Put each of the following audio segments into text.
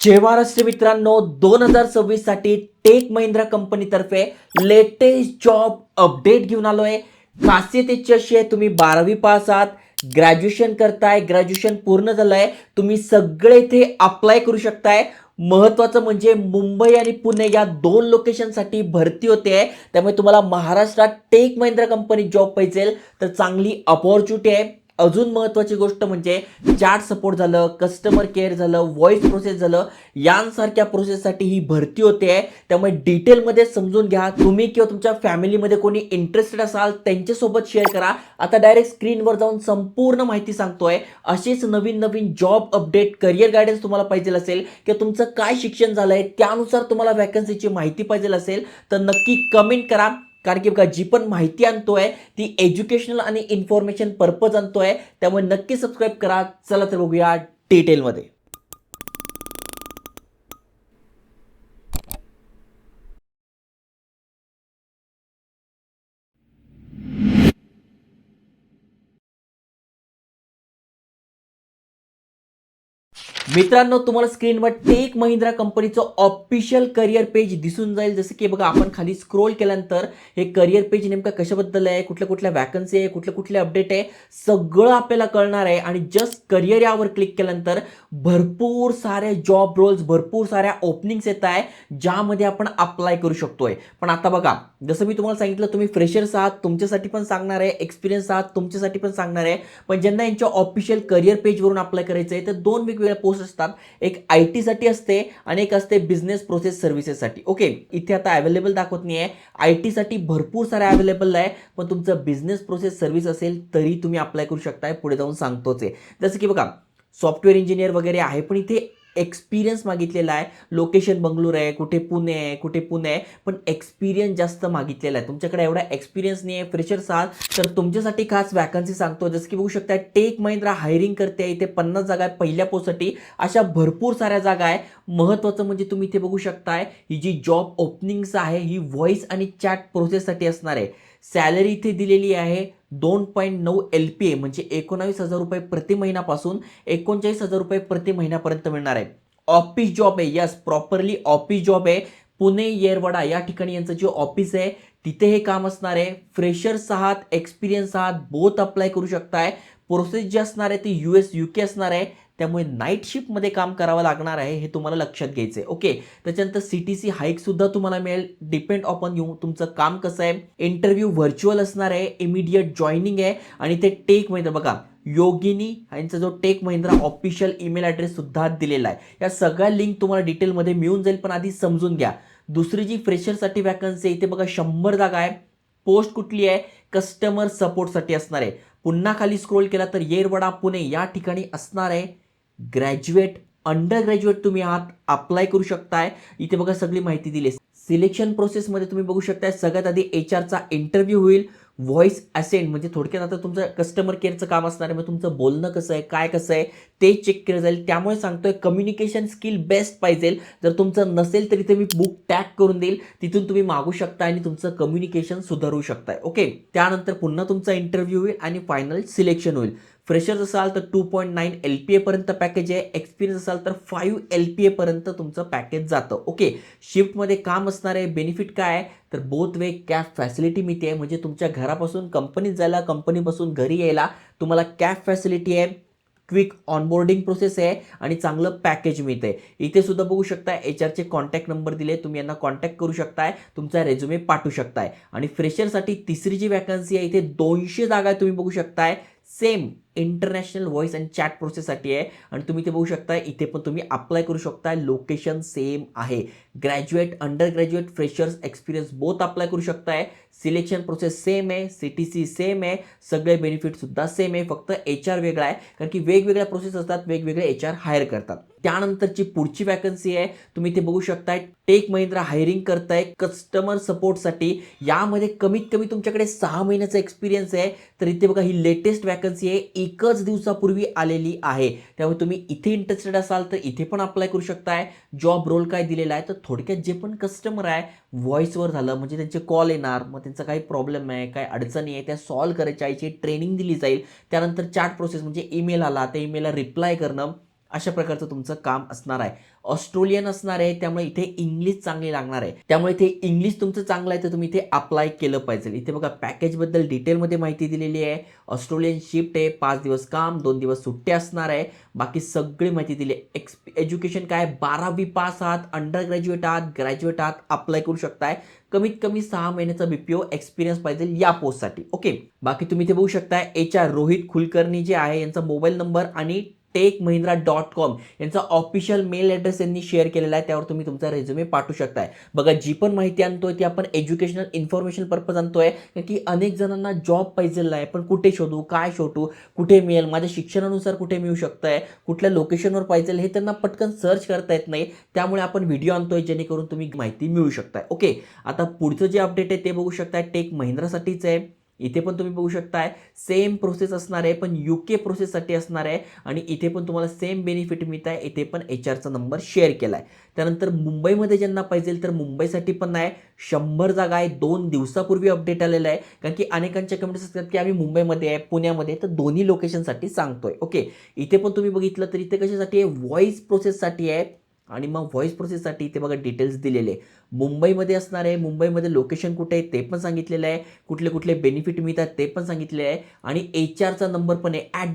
जय महाराष्ट्र मित्रांनो, 2026 साठी टेक महिंद्रा कंपनीतर्फे लेटेस्ट जॉब अपडेट घेऊन आलोय. खासियत याची अशी आहे, तुम्ही 12वी पास आहात, ग्रॅज्युएशन करताय, ग्रॅज्युएशन पूर्ण झालंय, तुम्ही सगळे इथे अप्लाय करू शकताय. महत्वाचं म्हणजे मुंबई आणि पुणे या दोन लोकेशनसाठी भरती होते. त्यामुळे तुम्हाला महाराष्ट्रात टेक महिंद्रा कंपनी जॉब पाहिजे तर चांगली अपॉर्च्युनिटी आहे. अजून महत्त्वाची गोष्ट म्हणजे चॅट सपोर्ट झालं, कस्टमर केअर झालं, व्हॉइस प्रोसेस झालं, यांसारख्या प्रोसेससाठी ही भरती होते. त्यामुळे डिटेलमध्ये समजून घ्या. तुम्ही किंवा तुमच्या फॅमिलीमध्ये कोणी इंटरेस्टेड असाल त्यांच्यासोबत शेअर करा. आता डायरेक्ट स्क्रीनवर जाऊन संपूर्ण माहिती सांगतोय. अशीच नवीन नवीन जॉब अपडेट, करिअर गायडन्स तुम्हाला पाहिजे असेल किंवा तुमचं काय शिक्षण झालंय त्यानुसार तुम्हाला वॅकन्सीची माहिती पाहिजे असेल तर नक्की कमेंट करा. कारण की बघा, जी पण माहिती आणतोय ती एज्युकेशनल आणि इन्फॉर्मेशन पर्पज आणतोय. त्यामुळे नक्की सबस्क्राईब करा. चला तर बघूया डिटेलमध्ये. मित्रांनो, तुम्हाला स्क्रीनवर टेक महिंद्रा कंपनीचं ऑफिशियल करिअर पेज दिसून जाईल. जसं की बघा, आपण खाली स्क्रोल केल्यानंतर हे करिअर पेज नेमकं कशाबद्दल आहे, कुठल्या कुठल्या वॅकन्सी आहे, कुठले कुठले अपडेट आहे, सगळं आपल्याला कळणार आहे. आणि जस्ट करिअर यावर क्लिक केल्यानंतर भरपूर सारे जॉब रोल्स, भरपूर साऱ्या ओपनिंग्स येत आहे ज्यामध्ये आपण अप्लाय करू शकतोय. पण आता बघा, जसं मी तुम्हाला सांगितलं, तुम्ही फ्रेशर्स आहात तुमच्यासाठी पण सांगणार आहे, एक्सपिरियन्स आहात तुमच्यासाठी पण सांगणार आहे. पण ज्यांना यांच्या ऑफिशियल करिअर पेजवरून अप्लाय करायचं आहे तर दोन वेगवेगळ्या पोस्ट असतात. एक IT साठी असते आणि एक असते बिझनेस प्रोसेस सर्व्हिसेससाठी. ओके, इथे आता अवेलेबल दाखवत नाही आहे. IT साठी भरपूर सारे अवेलेबल आहे, पण तुमचं बिझनेस प्रोसेस सर्व्हिस असेल तरी तुम्ही अप्लाय करू शकताय. पुढे जाऊन सांगतोच आहे. जसं की बघा, सॉफ्टवेअर इंजिनियर वगैरे आहे, पण इथे एक्सपिरियन्स मागितलेला आहे. लोकेशन बंगळूर आहे, कुठे पुणे आहे, कुठे पुणे आहे, पण एक्सपिरियन्स जास्त मागितलेला आहे. तुमच्याकडे एवढा एक्सपिरियन्स नाही आहे, फ्रेशर्स आहात, तर तुमच्यासाठी खास वॅकन्सी सांगतो. जसं की बघू शकता, टेक महिंद्रा हायरिंग करते. इथे 50 जागा आहे पहिल्या पोस्टसाठी. अशा भरपूर साऱ्या जागा आहे. महत्त्वाचं म्हणजे तुम्ही इथे बघू शकताय, ही जी जॉब ओपनिंग्स आहे ही व्हॉइस आणि चॅट प्रोसेससाठी असणार आहे. सॅलरी इथे दिलेली आहे 2.9 LPA म्हणजे 19,000 रुपये प्रति महिन्यापासून 39,000 रुपये प्रति महिन्यापर्यंत मिळणार आहे. ऑफिस जॉब आहे, यस, प्रॉपरली ऑफिस जॉब आहे. पुणे येरवडा या ठिकाणी यांचं जे ऑफिस आहे तिथे हे काम असणार आहे. फ्रेशर्स आहात, एक्सपिरियन्स आहात, बोथ अप्लाय करू शकताय. प्रोसेस जी असणार आहे ती US UK असणार आहे. त्यामुळे नाईट शिफ्टमध्ये काम करावं लागणार आहे, हे तुम्हाला लक्षात घ्यायचं आहे. ओके, त्याच्यानंतर CTC हाईक सुद्धा तुम्हाला मिळेल. डिपेंड ऑन यू, तुमचं काम कसं आहे. इंटरव्ह्यू व्हर्च्युअल असणार आहे, इमिडिएट जॉईनिंग आहे. आणि ते टेक महिंद्रा बघा, योगिनी यांचा जो Tech Mahindra official email address सुद्धा दिलेला आहे. या सगळ्या लिंक तुम्हाला डिटेलमध्ये मिळून जाईल, पण आधी समजून घ्या. दुसरी जी फ्रेशरसाठी वॅकन्सी आहे इथे बघा 100 जागा आहे. पोस्ट कुठली आहे? कस्टमर सपोर्टसाठी असणार आहे. पुन्हा खाली स्क्रोल केला तर येरवडा पुणे या ठिकाणी असणार आहे. ग्रॅज्युएट, अंडर ग्रॅज्युएट तुम्ही आहात, अप्लाय करू शकताय. इथे बघा सगळी माहिती दिली. सिलेक्शन प्रोसेसमध्ये तुम्ही बघू शकताय, सगळ्यात आधी HR चा इंटरव्ह्यू होईल. व्हॉइस असेंट म्हणजे थोडक्यात आता तुमचं कस्टमर केअरचं काम असणार आहे. मग तुमचं बोलणं कसं आहे, काय कसं आहे ते चेक केलं जाईल. त्यामुळे सांगतोय, कम्युनिकेशन स्किल बेस्ट पाहिजे. जर तुमचं नसेल तरी ते मी बुक टॅग करून देईल, तिथून तुम्ही मागू शकता आणि तुमचं कम्युनिकेशन सुधारू शकताय. ओके, त्यानंतर पुन्हा तुमचा इंटरव्ह्यू होईल आणि फायनल सिलेक्शन होईल. फ्रेशर्स असाल तर 2.9 LPA पर्यंत पॅकेज आहे. एक्सपिरियन्स असाल तर 5 LPA पर्यंत तुमचं पॅकेज जातं. ओके, शिफ्टमध्ये काम असणार आहे. बेनिफिट काय आहे तर बोथ वे कॅब फॅसिलिटी मिळते. म्हणजे तुमच्या घरापासून कंपनीत जायला, कंपनीपासून घरी यायला तुम्हाला कॅब फॅसिलिटी आहे. क्विक ऑनबोर्डिंग प्रोसेस आहे आणि चांगलं पॅकेज मिळतंय. इथे सुद्धा बघू शकता HR चे कॉन्टॅक्ट नंबर दिले, तुम्ही यांना कॉन्टॅक्ट करू शकताय, तुमचा रेझ्युमे पाठवू शकताय. आणि फ्रेशरसाठी तिसरी जी वॅकन्सी आहे इथे 200 जागा तुम्ही बघू शकताय. सेम इंटरनॅशनल व्हॉइस आणि चॅट प्रोसेससाठी आहे. आणि तुम्ही इथे बघू शकता, इथे पण तुम्ही अप्लाय करू शकताय. लोकेशन सेम आहे. Graduate, under graduate, freshers, experience both apply करू शकताय. सिलेक्शन प्रोसेस सेम आहे, CTC सेम आहे, सगळे बेनिफिट सुद्धा सेम आहे. फक्त HR वेगळा आहे, कारण की वेगवेगळ्या प्रोसेस असतात, वेगवेगळे HR हायर करतात. त्यानंतरची पुढची वॅकन्सी आहे, तुम्ही इथे बघू शकताय, टेक महिंद्रा हायरिंग करताय कस्टमर सपोर्टसाठी. यामध्ये कमीत कमी तुमच्याकडे 6 महिन्याचा एक्सपिरियन्स आहे. तर इथे बघा, ही लेटेस्ट वॅकन्सी आहे, एकच दिवसापूर्वी आलेली आहे. त्यामुळे तुम्ही इथे इंटरेस्टेड असाल तर इथे पण अप्लाय करू शकताय. जॉब रोल काय दिलेला आहे तर थोडक्यात जे पण कस्टमर आहे व्हॉइसवर झालं म्हणजे त्यांचे कॉल येणार, मग त्यांचा काही प्रॉब्लेम आहे, काही अडचणी आहे त्या सॉल्व्ह करायच्या, याची ट्रेनिंग दिली जाईल. त्यानंतर चॅट प्रोसेस म्हणजे ईमेल आला त्या ईमेलला रिप्लाय करणं. अशा प्रकारचं तुमचं काम असणार आहे. ऑस्ट्रेलियन असणार आहे, त्यामुळे इथे इंग्लिश चांगली लागणार आहे. त्यामुळे इथे इंग्लिश तुमचं चांगलं आहे तर तुम्ही इथे अप्लाय केलं पाहिजे. इथे बघा पॅकेजबद्दल डिटेलमध्ये माहिती दिलेली आहे. ऑस्ट्रेलियन शिफ्ट आहे, 5 दिवस काम 2 दिवस सुट्टी असणार आहे. बाकी सगळी माहिती दिली आहे. एज्युकेशन काय 12वी पास आहात, अंडर ग्रॅज्युएट आहात, ग्रॅज्युएट आहात, अप्लाय करू शकताय. कमीत कमी 6 महिन्याचा बीपीओ एक्सपिरियन्स पाहिजे या पोस्टसाठी. ओके, बाकी तुम्ही इथे बघू शकता HR रोहित कुलकर्णी जे आहे यांचा मोबाईल नंबर आणि techmahindra.com यांचा ऑफिशियल मेल ॲड्रेस यांनी शेअर केलेला आहे. त्यावर तुम्ही तुमचा रेझ्युमे पाठवू शकताय. बघा जी पण माहिती आणतोय ती आपण एज्युकेशनल इन्फॉर्मेशन पर्पज आणतोय, की अनेक जणांना जॉब पाहिजे आहे, पण कुठे शोधू, काय शोधू, कुठे मिळेल, माझ्या शिक्षणानुसार कुठे मिळू शकतंय, कुठल्या लोकेशनवर पाहिजे हे त्यांना पटकन सर्च करता येत नाही. त्यामुळे आपण व्हिडिओ आणतोय जेणेकरून तुम्ही माहिती मिळू शकताय. ओके, आता पुढचं जे अपडेट आहे ते बघू शकताय. टेक महिंद्रासाठीच आहे. इथे पण तुम्ही बघू शकताय सेम प्रोसेस असणार आहे, पण UK प्रोसेससाठी असणार आहे आणि इथे पण तुम्हाला सेम बेनिफिट मिळत आहे. इथे पण HRचा नंबर शेअर केला आहे. त्यानंतर मुंबईमध्ये ज्यांना पाहिजे तर मुंबईसाठी पण आहे. 100 जागा आहे. 2 दिवसापूर्वी अपडेट आलेला आहे, कारण की अनेकांच्या कमेंट्स असतात की आम्ही मुंबईमध्ये आहे, पुण्यामध्ये, तर दोन्ही लोकेशनसाठी सांगतोय. ओके, इथे पण तुम्ही बघितलं तर इथे कशासाठी आहे, व्हॉइस प्रोसेससाठी आहे. आणि मग व्हॉइस प्रोसेससाठी इथे बघा डिटेल्स दिलेले आहे. मुंबईमध्ये असणार आहे. मुंबईमध्ये लोकेशन कुठे आहे ते पण सांगितलेलं आहे. कुठले कुठले बेनिफिट मिळतात ते पण सांगितले आहे. आणि HRचा नंबर पण आहे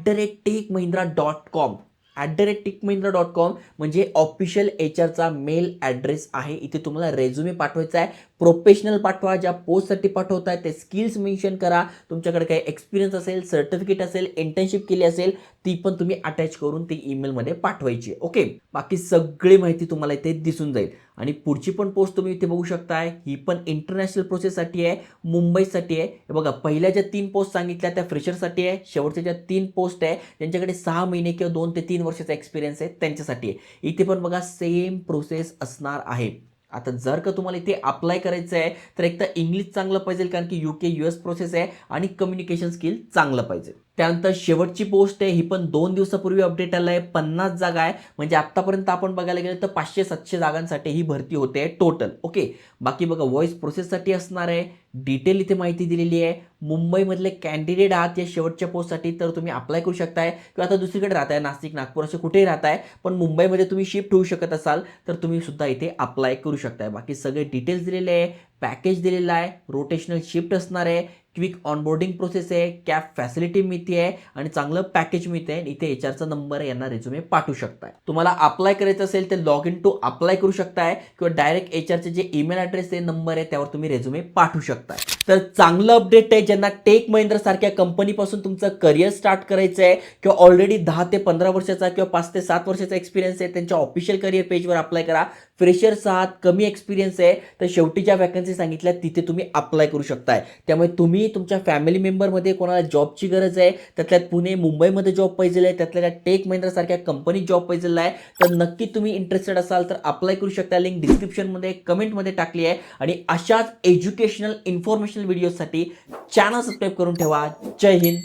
@techmahindra.com. @techmahindra.com म्हणजे ऑफिशियल HRचा मेल ॲड्रेस आहे. इथे तुम्हाला रेझ्युमे पाठवायचा आहे. प्रोफेशनल पाठवा. ज्या पोस्टसाठी पाठवताय ते स्किल्स मेन्शन करा. तुमच्याकडे काही एक्सपिरियन्स असेल, सर्टिफिकेट असेल, इंटर्नशिप केली असेल ती पण तुम्ही अटॅच करून ती ईमेलमध्ये पाठवायची. ओके, बाकी सगळी माहिती तुम्हाला इथे दिसून जाईल. आणि पुढची पण पोस्ट तुम्ही इथे बघू शकताय. ही पण इंटरनॅशनल प्रोसेससाठी आहे, मुंबईसाठी आहे. हे बघा पहिल्या ज्या 3 पोस्ट सांगितल्या त्या फ्रेशरसाठी आहे. शेवटच्या ज्या 3 पोस्ट आहे ज्यांच्याकडे 6 महिने किंवा 2 ते 3 वर्षाचा एक्सपिरियन्स आहे त्यांच्यासाठी आहे. इथे पण बघा सेम प्रोसेस असणार आहे. आता जर का तुम्हाला इथे अप्लाय करायचं आहे तर एक तर इंग्लिश चांगलं पाहिजे, कारण की UK US प्रोसेस आहे, आणि कम्युनिकेशन स्किल चांगलं पाहिजे. त्यानंतर शेवटची पोस्ट आहे, ही पण 2 दिवसापूर्वी अपडेट आलं आहे. 50 जागा आहे, म्हणजे आत्तापर्यंत आपण बघायला गेलं तर 500-700 जागांसाठी ही भरती होते टोटल. ओके, बाकी बघा व्हॉइस प्रोसेससाठी असणार आहे. डिटेल इथे माहिती दिलेली आहे. मुंबईमधले कॅन्डिडेट आहात या शेवटच्या पोस्टसाठी तर तुम्ही अप्लाय करू शकताय, किंवा आता दुसरीकडे राहताय, नाशिक नागपूर असे कुठेही राहताय पण मुंबईमध्ये तुम्ही शिफ्ट होऊ शकत असाल तर तुम्ही सुद्धा इथे अप्लाय करू शकताय. बाकी सगळे डिटेल्स दिलेले आहे, पॅकेज दिलेलं आहे, रोटेशनल शिफ्ट असणार आहे, क्विक ऑनबोर्डिंग प्रोसेस आहे, कॅब फॅसिलिटी मिळते आहे आणि चांगलं पॅकेज मिळते आहे. इथे HRचा नंबर आहे, यांना रेझ्युमे पाठवू शकताय. तुम्हाला अप्लाय करायचं असेल तर लॉग इन टू अप्लाय करू शकताय, किंवा डायरेक्ट HRचे जे ईमेल ॲड्रेस आहे, नंबर आहे, त्यावर तुम्ही रेझ्युमे पाठवू शकताय. तर चांगलं अपडेट आहे. ज्यांना टेक महिंद्रा सारख्या कंपनीपासून तुमचं करिअर स्टार्ट करायचं आहे, किंवा ऑलरेडी 10 ते 15 वर्षाचा किंवा 5 ते 7 वर्षाचा एक्सपिरियन्स आहे, त्यांच्या ऑफिशियल करिअर पेजवर अप्लाय करा. फ्रेशर्स आहात, कमी एक्सपिरियन्स आहे, तर शेवटी ज्या वॅकन्सी सांगितल्या तिथे तुम्ही अप्लाय करू शकताय. त्यामुळे तुम्ही तुमच्या फॅमिली मेंबरमध्ये कोणाला जॉबची गरज आहे, त्यातल्यात पुणे मुंबईमध्ये जॉब पाहिजे आहे, त्यातल्या टेक महिंद्रा सारख्या कंपनीत जॉब पाहिजे आहे, तर नक्की तुम्ही इंटरेस्टेड असाल तर अप्लाय करू शकता. लिंक डिस्क्रिप्शनमध्ये कमेंटमध्ये टाकली आहे. आणि अशाच एज्युकेशनल इन्फॉर्मेशनल व्हिडिओसाठी चॅनल सबस्क्राईब करून ठेवा. जय हिंद,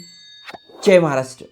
जय महाराष्ट्र.